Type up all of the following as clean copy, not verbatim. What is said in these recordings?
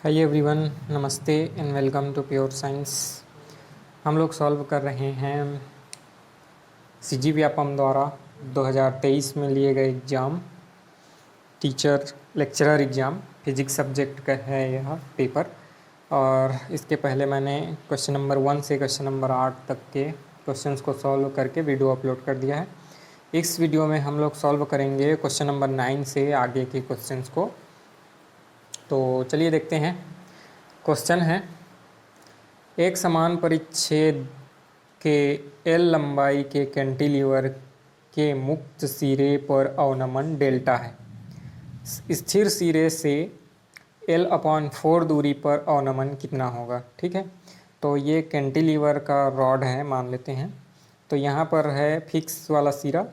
हाय everyone, नमस्ते and welcome to pure science. हम लोग सॉल्व कर रहे हैं सीजी व्यापम द्वारा 2023 में लिए गए exam, teacher lecturer exam, physics subject का है यह पेपर। और इसके पहले मैंने क्वेश्चन नंबर 1 से क्वेश्चन नंबर 8 तक के क्वेश्चंस को सॉल्व करके वीडियो अपलोड कर दिया है। इस वीडियो में हम लोग सॉल्व करेंगे क्वेश्चन नंबर 9 से आगे के क्वेश्चंस को। तो चलिए देखते हैं। क्वेश्चन है, एक समान परिच्छेद के एल लंबाई के कैंटिलीवर के मुक्त सिरे पर अवनमन डेल्टा है। स्थिर सिरे से L/4 दूरी पर अवनमन कितना होगा। ठीक है, तो ये कैंटिलीवर का रॉड है मान लेते हैं। तो यहाँ पर है फिक्स वाला सिरा,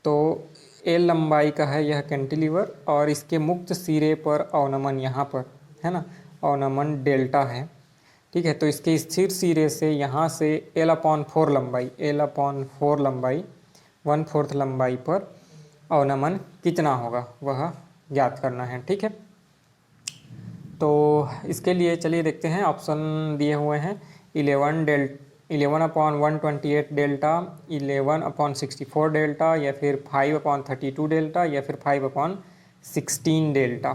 तो एल लंबाई का है यह कैंटिलीवर और इसके मुक्त सिरे पर अवनमन यहाँ पर है ना, अवनमन डेल्टा है। ठीक है, तो इसके स्थिर सिरे से यहाँ से L/4 लंबाई 1/4 लंबाई पर अवनमन कितना होगा वह ज्ञात करना है। ठीक है, तो इसके लिए चलिए देखते हैं। ऑप्शन दिए हुए हैं 11/128 डेल्टा, 11/64 डेल्टा, या फिर 5/32 डेल्टा, या फिर 5/16 डेल्टा।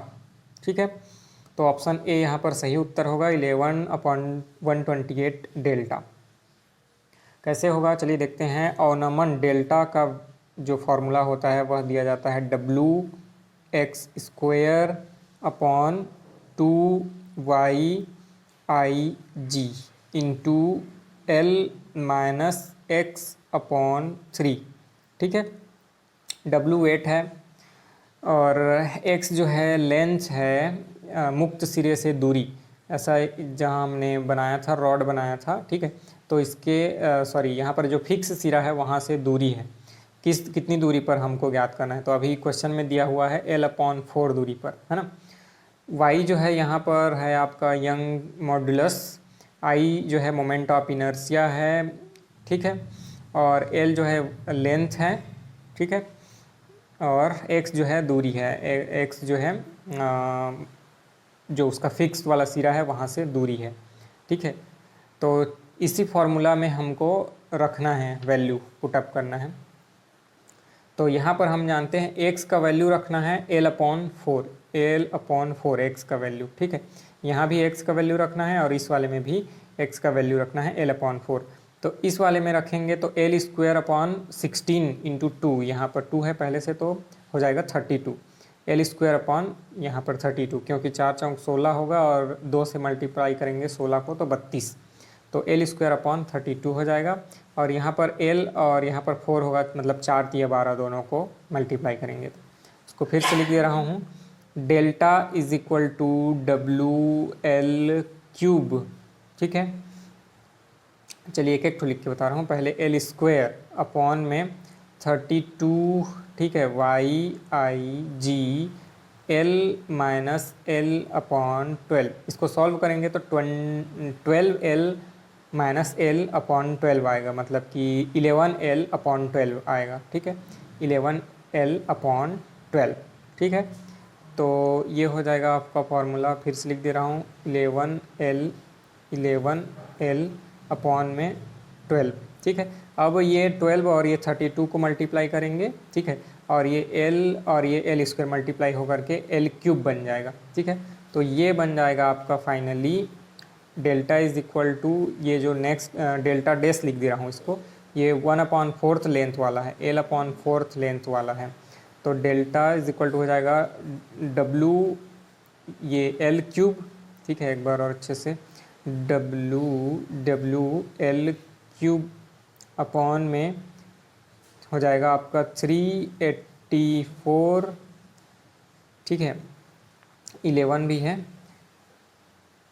ठीक है, तो ऑप्शन ए यहाँ पर सही उत्तर होगा, 11/128 डेल्टा। कैसे होगा चलिए देखते हैं। अवनमन डेल्टा का जो फॉर्मूला होता है वह दिया जाता है WX²/2YIG इंटू L-X/3। ठीक है, W वेट है और X जो है लेंथ है, मुक्त सिरे से दूरी, ऐसा जहाँ हमने बनाया था, रॉड बनाया था। ठीक है, तो इसके यहाँ पर जो फिक्स सिरा है वहाँ से दूरी है, कितनी दूरी पर हमको ज्ञात करना है। तो अभी क्वेश्चन में दिया हुआ है L/4 दूरी पर, है ना। Y जो है यहाँ पर है आपका यंग मॉड्यूलस, I जो है मोमेंट ऑफ इनर्शिया है। ठीक है, और L जो है लेंथ है। ठीक है, और X जो है दूरी है, X जो है जो उसका फिक्स वाला सिरा है वहाँ से दूरी है। ठीक है, तो इसी फॉर्मूला में हमको रखना है, वैल्यू पुटअप करना है। तो यहाँ पर हम जानते हैं X का वैल्यू रखना है L/4 X का वैल्यू। ठीक है, यहाँ भी X का वैल्यू रखना है और इस वाले में भी X का वैल्यू रखना है L/4। तो इस वाले में रखेंगे तो L²/16 इंटू 2, यहाँ पर 2 है पहले से तो हो जाएगा 32। L² यहाँ पर 32, क्योंकि 4 चौक 16 होगा और 2 से मल्टीप्लाई करेंगे 16 को तो 32, तो L²/32 हो जाएगा। और यहाँ पर L और यहाँ पर 4 होगा, मतलब 4 × 12 दोनों को मल्टीप्लाई करेंगे। तो उसको फिर से लिख दे रहा हूँ, डेल्टा = WL³। ठीक है, चलिए एक एक तो लिख के बता रहा हूँ। पहले L²/32, ठीक है, YIG L-L/12। इसको सॉल्व करेंगे तो 12L-L/12 आएगा, मतलब कि 11L/12 आएगा। ठीक है, 11L/12। ठीक है, तो ये हो जाएगा आपका फॉर्मूला। फिर से लिख दे रहा हूँ, 11L/12। ठीक है, अब ये 12 और ये 32 को मल्टीप्लाई करेंगे। ठीक है, और ये L और ये L² मल्टीप्लाई होकर के L³ बन जाएगा। ठीक है, तो ये बन जाएगा आपका फाइनली डेल्टा = ये जो नेक्स्ट डेल्टा डैश लिख दे रहा हूँ इसको, ये 1/4 लेंथ वाला है, L/4 लेंथ वाला है। तो डेल्टा = हो जाएगा W, ये L³। ठीक है, एक बार और अच्छे से, WL³ अपॉन में हो जाएगा आपका 384। ठीक है, 11 भी है,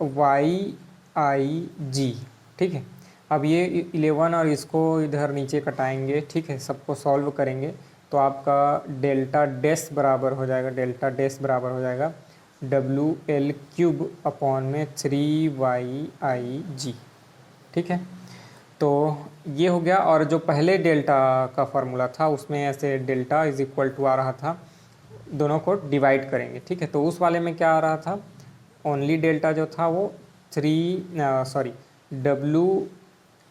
YIG। ठीक है, अब ये 11 और इसको इधर नीचे कटाएंगे। ठीक है, सबको सॉल्व करेंगे तो आपका डेल्टा डैश बराबर हो जाएगा, WL³ अपॉन में 3YIG। ठीक है, तो ये हो गया। और जो पहले डेल्टा का फॉर्मूला था उसमें ऐसे डेल्टा = आ रहा था, दोनों को डिवाइड करेंगे। ठीक है, तो उस वाले में क्या आ रहा था, ओनली डेल्टा जो था वो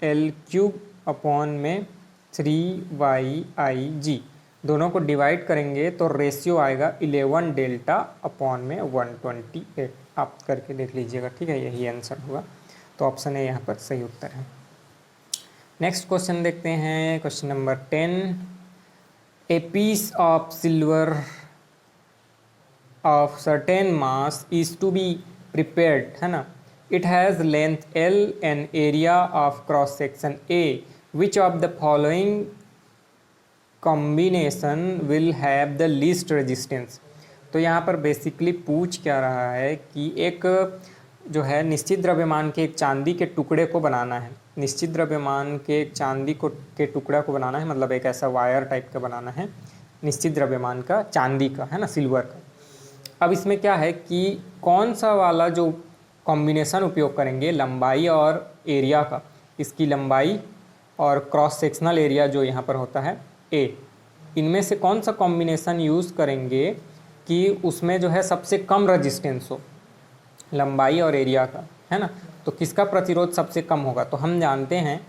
WL³ अपॉन में 3YIG, दोनों को डिवाइड करेंगे तो रेशियो आएगा 11 डेल्टा अपॉन में 128। आप करके देख लीजिएगा, ठीक है, यही आंसर होगा। तो ऑप्शन ए यहाँ पर सही उत्तर है। नेक्स्ट क्वेश्चन देखते हैं, question number 10। A piece of silver of certain mass is to be prepared, है ना। It has length L and area of cross section A, which of the following combination will have the least resistance. तो यहाँ पर basically पूछ क्या रहा है कि एक जो है निश्चित द्रव्यमान के एक चांदी के टुकड़े को बनाना है, निश्चित द्रव्यमान के एक चांदी के टुकड़ा को बनाना है, मतलब एक ऐसा वायर टाइप का बनाना है निश्चित द्रव्यमान का, चांदी का, है ना, सिल्वर का। अब इसमें क्या है कि कौन सा वाला जो कॉम्बिनेशन उपयोग करेंगे, लंबाई और एरिया का, इसकी लंबाई और क्रॉस सेक्शनल एरिया जो यहाँ पर होता है A, इनमें से कौन सा कॉम्बिनेशन यूज़ करेंगे कि उसमें जो है सबसे कम रेजिस्टेंस हो, लंबाई और एरिया का, है ना। तो किसका प्रतिरोध सबसे कम होगा। तो हम जानते हैं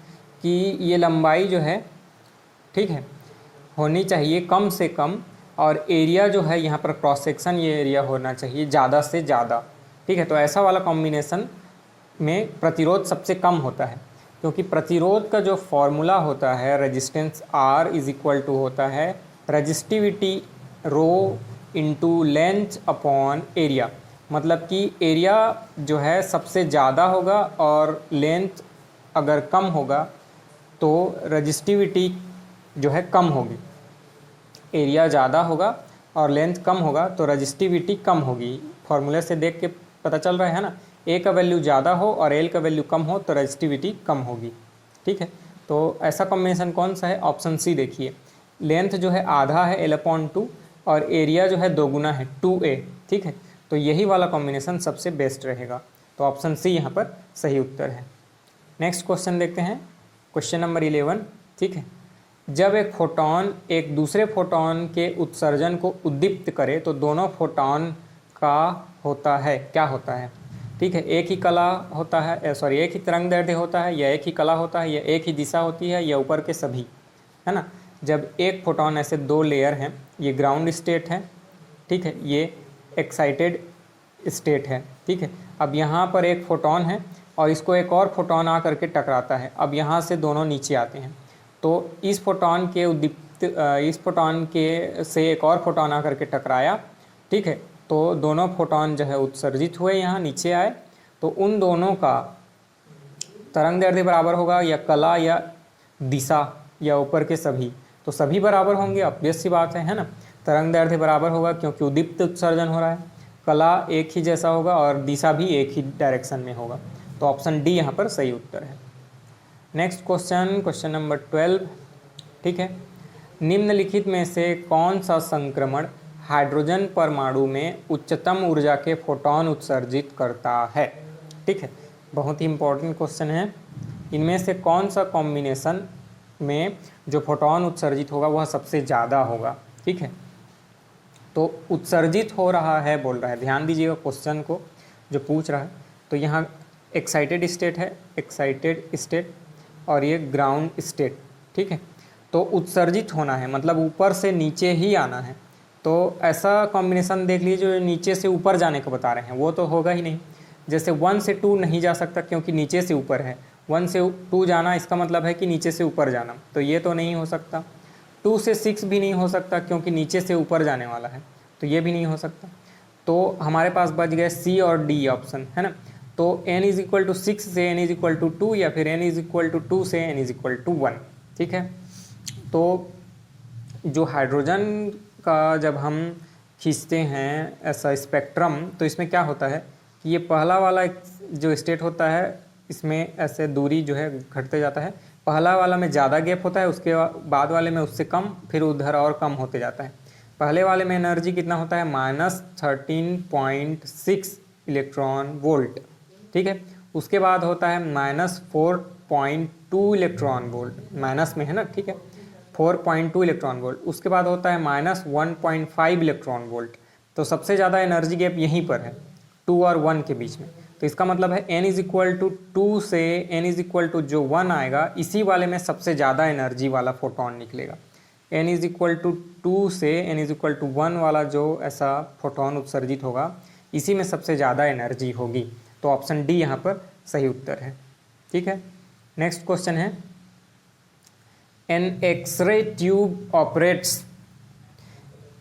कि ये लंबाई जो है, ठीक है, होनी चाहिए कम से कम, और एरिया जो है यहाँ पर क्रॉस सेक्शन ये एरिया होना चाहिए ज़्यादा से ज़्यादा, ठीक है। तो ऐसा वाला कॉम्बिनेशन में प्रतिरोध सबसे कम होता है, क्योंकि प्रतिरोध का जो फॉर्मूला होता है resistance R is equal to होता है resistivity rho into length upon area. मतलब कि एरिया जो है सबसे ज़्यादा होगा और लेंथ अगर कम होगा तो रजिस्टिविटी जो है कम होगी। एरिया ज़्यादा होगा और लेंथ कम होगा तो रजिस्टिविटी कम होगी। फॉर्मूले से देख के पता चल रहा है ना, ए का वैल्यू ज़्यादा हो और एल का वैल्यू कम हो तो रजिस्टिविटी कम होगी, ठीक है। तो ऐसा कॉम्बिनेशन कौन सा है, ऑप्शन सी देखिए। लेंथ जो है आधा है L/2 और एरिया जो है दोगुना है 2A, ठीक है। तो यही वाला कॉम्बिनेशन सबसे बेस्ट रहेगा। तो ऑप्शन सी यहाँ पर सही उत्तर है। नेक्स्ट क्वेश्चन देखते हैं, क्वेश्चन नंबर 11, ठीक है। जब एक फोटॉन एक दूसरे फोटॉन के उत्सर्जन को उद्दीप्त करे तो दोनों फोटॉन का होता है क्या होता है, ठीक है। एक ही कला होता है, एक ही तरंग दैर्ध्य होता है, या एक ही कला होता है, या एक ही दिशा होती है, या ऊपर के सभी, है ना। जब एक फोटॉन, ऐसे दो लेयर हैं, ये ग्राउंड स्टेट है, ठीक है, ये एक्साइटेड स्टेट है, ठीक है। अब यहाँ पर एक फोटॉन है और इसको एक और फोटॉन आ करके टकराता है। अब यहाँ से दोनों नीचे आते हैं, तो इस फोटॉन के इस फोटॉन के से एक और फोटॉन आ करके टकराया, ठीक है। तो दोनों फोटॉन जो है उत्सर्जित हुए, यहाँ नीचे आए, तो उन दोनों का तरंग दैर्ध्य बराबर होगा, या कला या दिशा या ऊपर के सभी, तो सभी बराबर होंगे, ऑब्वियस सी बात है ना। तरंग दैर्ध्य बराबर होगा क्योंकि उद्दीप्त उत्सर्जन हो रहा है, कला एक ही जैसा होगा और दिशा भी एक ही डायरेक्शन में होगा। तो ऑप्शन डी यहाँ पर सही उत्तर है। नेक्स्ट क्वेश्चन, क्वेश्चन नंबर 12, ठीक है। निम्नलिखित में से कौन सा संक्रमण हाइड्रोजन परमाणु में उच्चतम ऊर्जा के फोटॉन उत्सर्जित करता है, ठीक है। बहुत ही इंपॉर्टेंट क्वेश्चन है। इनमें से कौन सा कॉम्बिनेशन में जो फोटॉन उत्सर्जित होगा वह सबसे ज़्यादा होगा, ठीक है। तो उत्सर्जित हो रहा है बोल रहा है, ध्यान दीजिएगा क्वेश्चन को जो पूछ रहा है। तो यहाँ एक्साइटेड स्टेट है, एक्साइटेड स्टेट, और ये ग्राउंड स्टेट, ठीक है। तो उत्सर्जित होना है मतलब ऊपर से नीचे ही आना है। तो ऐसा कॉम्बिनेशन देख लीजिए जो नीचे से ऊपर जाने को बता रहे हैं, वो तो होगा ही नहीं। जैसे 1 से 2 नहीं जा सकता क्योंकि नीचे से ऊपर है, 1 से 2 जाना इसका मतलब है कि नीचे से ऊपर जाना, तो ये तो नहीं हो सकता। 2 से 6 भी नहीं हो सकता क्योंकि नीचे से ऊपर जाने वाला है, तो ये भी नहीं हो सकता। तो हमारे पास बच गए सी और डी ऑप्शन, है ना। तो n = 6 से n = 2, या फिर n = 2 से n = 1, ठीक है। तो जो हाइड्रोजन का जब हम खींचते हैं ऐसा स्पेक्ट्रम, तो इसमें क्या होता है कि ये पहला वाला जो स्टेट होता है इसमें ऐसे दूरी जो है घटते जाता है। पहला वाला में ज़्यादा गैप होता है, उसके बाद वाले में उससे कम, फिर उधर और कम होते जाता है। पहले वाले में एनर्जी कितना होता है, -13.6 इलेक्ट्रॉन वोल्ट, ठीक है। उसके बाद होता है -4.2 इलेक्ट्रॉन वोल्ट, माइनस में है ना, ठीक है, 4.2 इलेक्ट्रॉन वोल्ट। उसके बाद होता है -1.5 इलेक्ट्रॉन वोल्ट। तो सबसे ज़्यादा एनर्जी गैप यहीं पर है, 2 और 1 के बीच में। तो इसका मतलब है n इज इक्वल टू 2 से n इज इक्वल टू जो 1 आएगा, इसी वाले में सबसे ज़्यादा एनर्जी वाला फोटोन निकलेगा। n इज इक्वल टू 2 से n इज इक्वल टू 1 वाला जो ऐसा फोटोन उत्सर्जित होगा, इसी में सबसे ज़्यादा एनर्जी होगी। तो ऑप्शन डी यहाँ पर सही उत्तर है। ठीक है, नेक्स्ट क्वेश्चन है, an X ray tube operates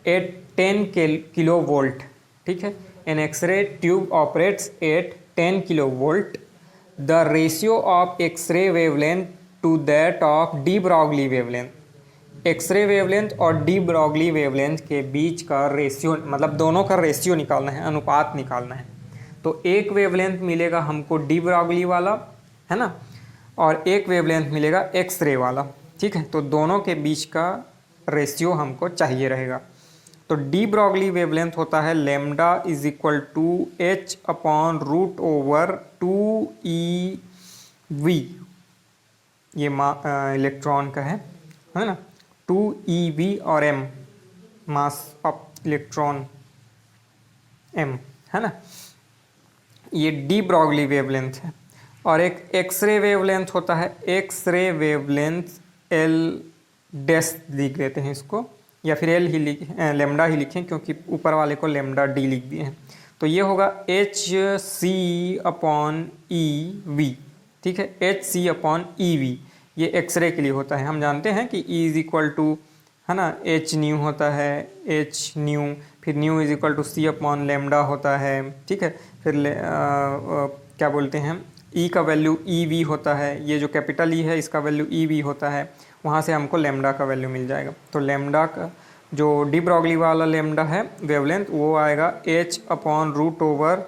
at 10 kilo volt. ठीक है, an X ray tube operates at 10 kilo volt. The ratio of X ray wavelength to that of de Broglie wavelength. X ray wavelength और डी ब्रॉगली वेवलेंथ के बीच का ratio, मतलब दोनों का ratio निकालना है, अनुपात निकालना है। तो एक वेवलेंथ मिलेगा हमको डी ब्रॉगली वाला, है ना, और एक वेवलेंथ मिलेगा एक्सरे वाला। ठीक है, तो दोनों के बीच का रेशियो हमको चाहिए रहेगा। तो डी ब्रॉगली वेवलेंथ होता है lambda is equal to H upon root over 2 EV, ये इलेक्ट्रॉन का है ना, 2 EV और m mass of electron m, है ना, ये डी ब्रॉगली वेवलेंथ है। और एक एक्सरे वेवलेंथ होता है, एक्सरे वेवलेंथ L डैश लिख देते हैं इसको, या फिर एल ही लेमडा ही लिखें, क्योंकि ऊपर वाले को लेमडा डी लिख दिए हैं। तो ये होगा HC अपॉन EV। ठीक है, HC अपॉन EV, ये एक्सरे के लिए होता है। हम जानते हैं कि E इज इक्वल टू, है ना, H न्यू होता है, H न्यू, फिर nu is equal to C upon lambda होता है। ठीक है, फिर क्या बोलते हैं, E का वैल्यू EV होता है, ये जो कैपिटल E है इसका वैल्यू EV होता है, वहाँ से हमको लेमडा का वैल्यू मिल जाएगा। तो लेमडा का जो डी ब्रॉगली वाला लेमडा है वेवलेंथ, वो आएगा H upon root over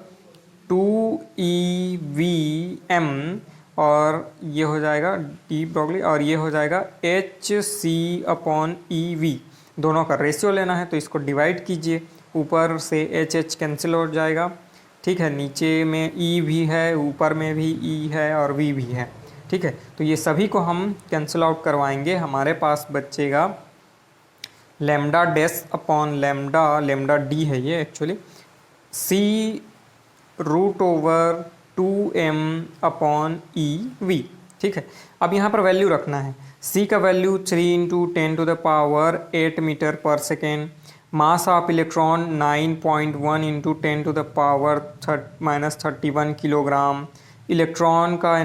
2 EVM, और ये हो जाएगा डी ब्रॉगली, और ये हो जाएगा HC अपॉन EV। दोनों का रेशियो लेना है, तो इसको डिवाइड कीजिए, ऊपर से HH कैंसिल हो जाएगा। ठीक है, नीचे में E भी है, ऊपर में भी E है और V भी है। ठीक है, तो ये सभी को हम कैंसिल आउट करवाएंगे, हमारे पास बचेगा lambda dash upon lambda, lambda D है ये actually, C root over 2m upon EV। ठीक है, अब यहाँ पर वैल्यू रखना है। C का वैल्यू 3 × 10⁻8 मीटर पर second, mass of electron 9.1 × 10⁻31 kilogram, electron का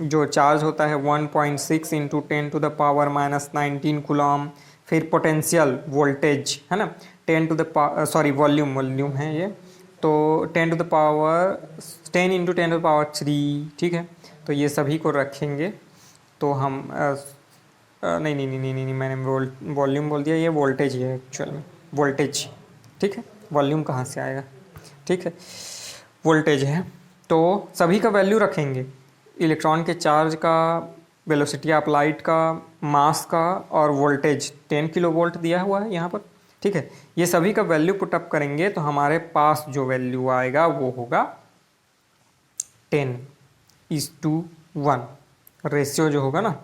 जो चार्ज होता है 1.6 × 10⁻19 कूलम, फिर पोटेंशियल वोल्टेज, है ना, वॉल्यूम है ये, तो 10 × 10⁻3। ठीक है, तो ये सभी को रखेंगे, तो हम नहीं, मैंने वॉल्यूम बोल दिया, ये वोल्टेज है एक्चुअल में, वोल्टेज। ठीक है, वॉल्यूम कहाँ से आएगा, ठीक है, वोल्टेज है। तो सभी का वैल्यू रखेंगे, इलेक्ट्रॉन के चार्ज का, वेलोसिटी ऑफ लाइट का, मास का, और वोल्टेज 10 किलो वोल्ट दिया हुआ है यहाँ पर। ठीक है, ये सभी का वैल्यू पुटअप करेंगे, तो हमारे पास जो वैल्यू आएगा वो होगा 10:1। रेशियो जो होगा ना,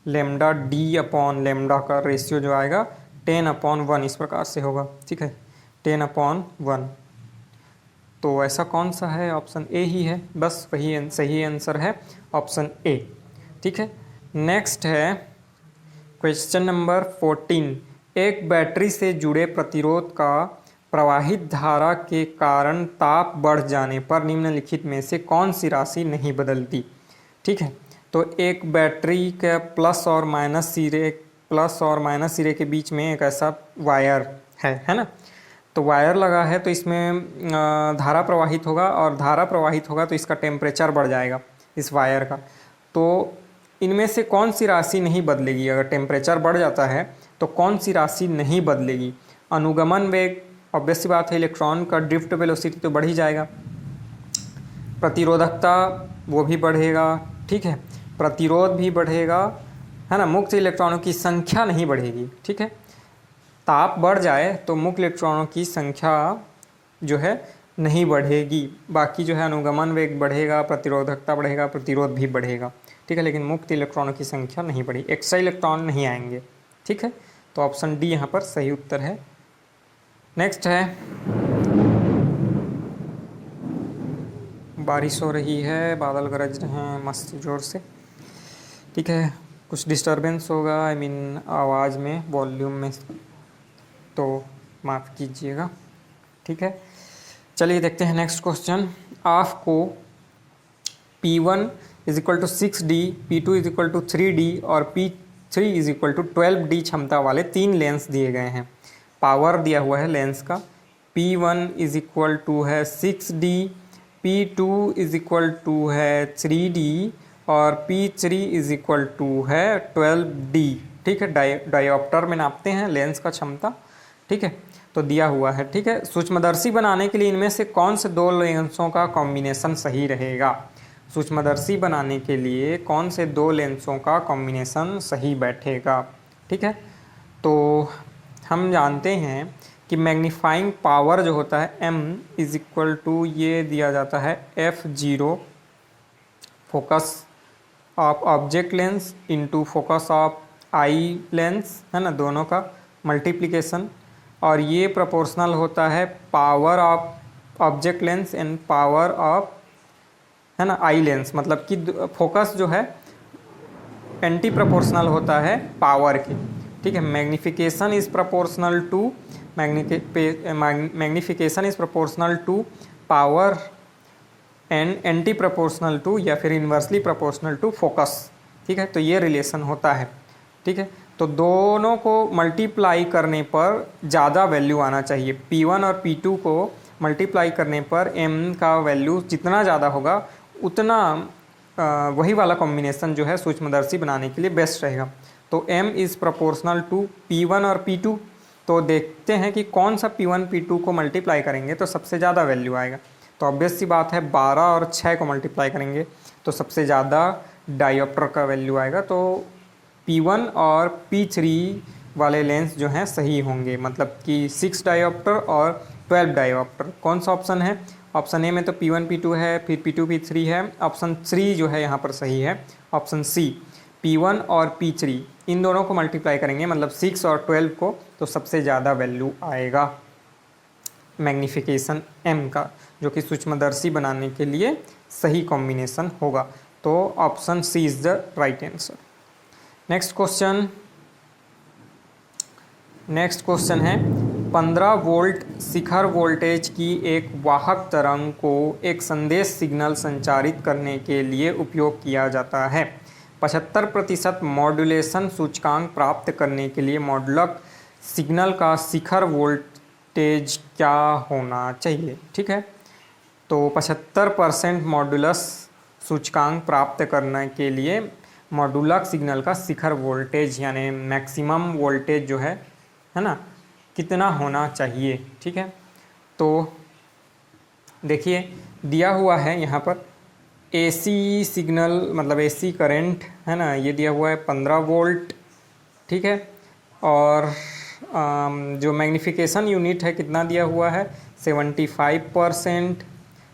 लेमडा डी अपॉन लेमडा का रेशियो जो आएगा 10/1, इस प्रकार से होगा। ठीक है, 10/1। तो ऐसा कौन सा है, ऑप्शन ए ही है, बस वही सही आंसर है, ऑप्शन ए। ठीक है, नेक्स्ट है क्वेश्चन नंबर 14। एक बैटरी से जुड़े प्रतिरोध का प्रवाहित धारा के कारण ताप बढ़ जाने पर निम्नलिखित में से कौन सी राशि नहीं बदलती। ठीक है, तो एक बैटरी के प्लस और माइनस सिरे के बीच में एक ऐसा वायर है ना, तो वायर लगा है, तो इसमें धारा प्रवाहित होगा, और धारा प्रवाहित होगा तो इसका टेम्परेचर बढ़ जाएगा इस वायर का। तो इनमें से कौन सी राशि नहीं बदलेगी, अगर टेम्परेचर बढ़ जाता है तो कौन सी राशि नहीं बदलेगी। अनुगमन वेग, ऑब्वियस सी बात है, इलेक्ट्रॉन का ड्रिफ्ट वेलोसिटी तो बढ़ ही जाएगा। प्रतिरोधकता वो भी बढ़ेगा। ठीक है, प्रतिरोध भी बढ़ेगा, है ना। मुक्त इलेक्ट्रॉनों की संख्या नहीं बढ़ेगी। ठीक है, ताप बढ़ जाए तो मुक्त इलेक्ट्रॉनों की संख्या जो है नहीं बढ़ेगी, बाकी जो है अनुगमन वेग बढ़ेगा, प्रतिरोधकता बढ़ेगा, प्रतिरोध भी बढ़ेगा। ठीक है, लेकिन मुक्त इलेक्ट्रॉनों की संख्या नहीं बढ़ी, एक्स्ट्रा इलेक्ट्रॉन नहीं आएंगे। ठीक है, तो ऑप्शन डी यहाँ पर सही उत्तर है। नेक्स्ट है बारिश हो रही है, बादल गरज रहे हैं मस्त ज़ोर से। ठीक है, कुछ डिस्टरबेंस होगा आई मीन आवाज़ में, वॉल्यूम में, तो माफ़ कीजिएगा। ठीक है, चलिए देखते हैं नेक्स्ट क्वेश्चन। आपको P1 is equal to 6D, P2 is equal to 3D और P3 is equal to 12D क्षमता वाले 3 लेंस दिए गए हैं। पावर दिया हुआ है लेंस का। P1 इज इक्वल टू है 6D, P2 is equal to है 3D और P3 इज इक्वल टू है 12D। ठीक है, डायोप्टर में नापते हैं लेंस का क्षमता। ठीक है, तो दिया हुआ है। ठीक है, सूक्ष्मदर्शी बनाने के लिए इनमें से कौन से 2 लेंसों का कॉम्बिनेशन सही रहेगा? सूक्ष्मदर्शी बनाने के लिए कौन से 2 लेंसों का कॉम्बिनेशन सही बैठेगा? ठीक है, तो हम जानते हैं कि मैग्नीफाइंग पावर जो होता है m इज इक्वल टू ये दिया जाता है f0 focus of object lens into focus of eye lens, है ना, दोनों का मल्टीप्लिकेशन, और ये प्रोपोर्शनल होता है power of object lens and power of, है ना, आई लेंस। मतलब कि फोकस जो है एंटी प्रोपोर्शनल होता है पावर के। ठीक है, magnification is proportional to magnification is proportional to power and anti proportional to या फिर इन्वर्सली प्रोपोर्शनल टू फोकस। ठीक है, तो ये रिलेशन होता है। ठीक है, तो दोनों को मल्टीप्लाई करने पर ज़्यादा वैल्यू आना चाहिए। P1 और P2 को मल्टीप्लाई करने पर m का वैल्यू जितना ज़्यादा होगा उतना वही वाला कॉम्बिनेशन जो है सूक्ष्मदर्शी बनाने के लिए बेस्ट रहेगा। तो m is proportional to P1 और P2। तो देखते हैं कि कौन सा P1 P2 को मल्टीप्लाई करेंगे तो सबसे ज़्यादा वैल्यू आएगा। तो ऑब्वियस सी बात है 12 और 6 को मल्टीप्लाई करेंगे तो सबसे ज़्यादा डायोप्टर का वैल्यू आएगा। तो P1 और P3 वाले लेंस जो हैं सही होंगे, मतलब कि 6 डायोप्टर और 12 डायोप्टर। कौन सा ऑप्शन है? ऑप्शन ए में तो P1 P2 है, फिर P2 P3 है। ऑप्शन 3 जो है यहाँ पर सही है, ऑप्शन सी। P1 और P3 इन दोनों को मल्टीप्लाई करेंगे, मतलब 6 और 12 को, तो सबसे ज़्यादा वैल्यू आएगा मैग्नीफिकेशन m का, जो कि सूक्ष्मदर्शी बनाने के लिए सही कॉम्बिनेशन होगा। तो option C is the right answer. Next question है 15 वोल्ट शिखर वोल्टेज की एक वाहक तरंग को एक संदेश सिग्नल संचारित करने के लिए उपयोग किया जाता है। 75% मॉड्यूलेशन सूचकांक प्राप्त करने के लिए मॉड्यूलक सिग्नल का शिखर वोल्टेज क्या होना चाहिए? ठीक है, तो 75% मॉड्यूलस सूचकांक प्राप्त करने के लिए मॉड्यूलक सिग्नल का शिखर वोल्टेज यानी मैक्सिमम वोल्टेज जो है ना, कितना होना चाहिए? ठीक है, तो देखिए दिया हुआ है यहाँ पर एसी सिग्नल, मतलब एसी करंट, है ना, ये दिया हुआ है 15 वोल्ट। ठीक है, और जो मैग्नीफिकेशन यूनिट है कितना दिया हुआ है 75%,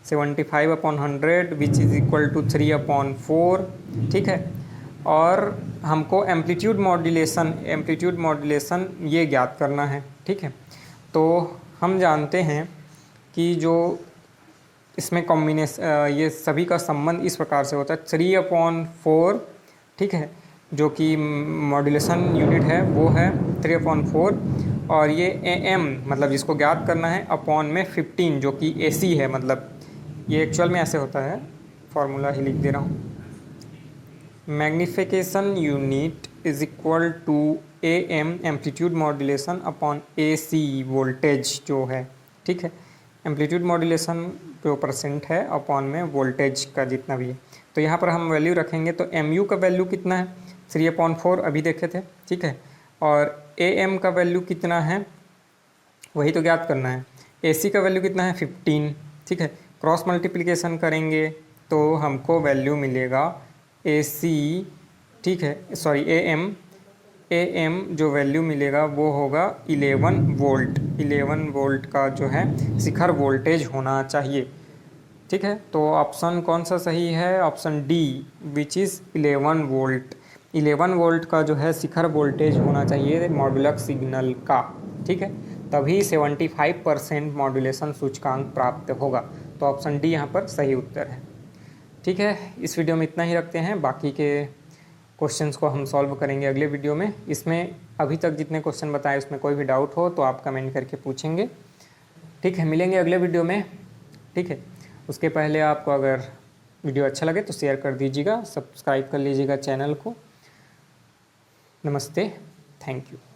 75/100 विच इज़ इक्वल टू 3/4। ठीक है, और हमको एम्पलीट्यूड मॉड्यूलेशन ये ज्ञात करना है। ठीक है, तो हम जानते हैं कि जो इसमें ये सभी का संबंध इस प्रकार से होता है 3/4। ठीक है, जो कि मॉड्यूलेशन यूनिट है वो है 3/4, और ये AM मतलब जिसको ज्ञात करना है अपॉन में 15 जो कि AC है। मतलब ये एक्चुअल में ऐसे होता है, फॉर्मूला ही लिख दे रहा हूँ। Magnification unit is equal to AM amplitude modulation upon AC voltage जो है। ठीक है, एम्पलीट्यूड मॉड्यूलेशन जो परसेंट है अपॉन में वोल्टेज का जितना भी है। तो यहाँ पर हम वैल्यू रखेंगे तो MU का वैल्यू कितना है 3/4 अभी देखे थे। ठीक है, और AM का वैल्यू कितना है वही तो ज्ञात करना है। AC का वैल्यू कितना है 15। ठीक है, क्रॉस मल्टीप्लिकेशन करेंगे तो हमको वैल्यू मिलेगा AC, ठीक है, सॉरी AM जो वैल्यू मिलेगा वो होगा 11 वोल्ट। 11 वोल्ट का जो है शिखर वोल्टेज होना चाहिए। ठीक है, तो ऑप्शन कौन सा सही है? Option D which is 11 volt. 11 volt का जो है शिखर वोल्टेज होना चाहिए मॉड्यूलक सिग्नल का। ठीक है, तभी 75% मॉड्यूलेशन सूचकांक प्राप्त होगा। तो ऑप्शन डी यहाँ पर सही उत्तर है। ठीक है, इस वीडियो में इतना ही रखते हैं, बाकी के क्वेश्चंस को हम सॉल्व करेंगे अगले वीडियो में। इसमें अभी तक जितने क्वेश्चन बताए उसमें कोई भी डाउट हो तो आप कमेंट करके पूछेंगे। ठीक है, मिलेंगे अगले वीडियो में। ठीक है, उसके पहले आपको अगर वीडियो अच्छा लगे तो शेयर कर दीजिएगा, सब्सक्राइब कर लीजिएगा चैनल को। नमस्ते, थैंक यू।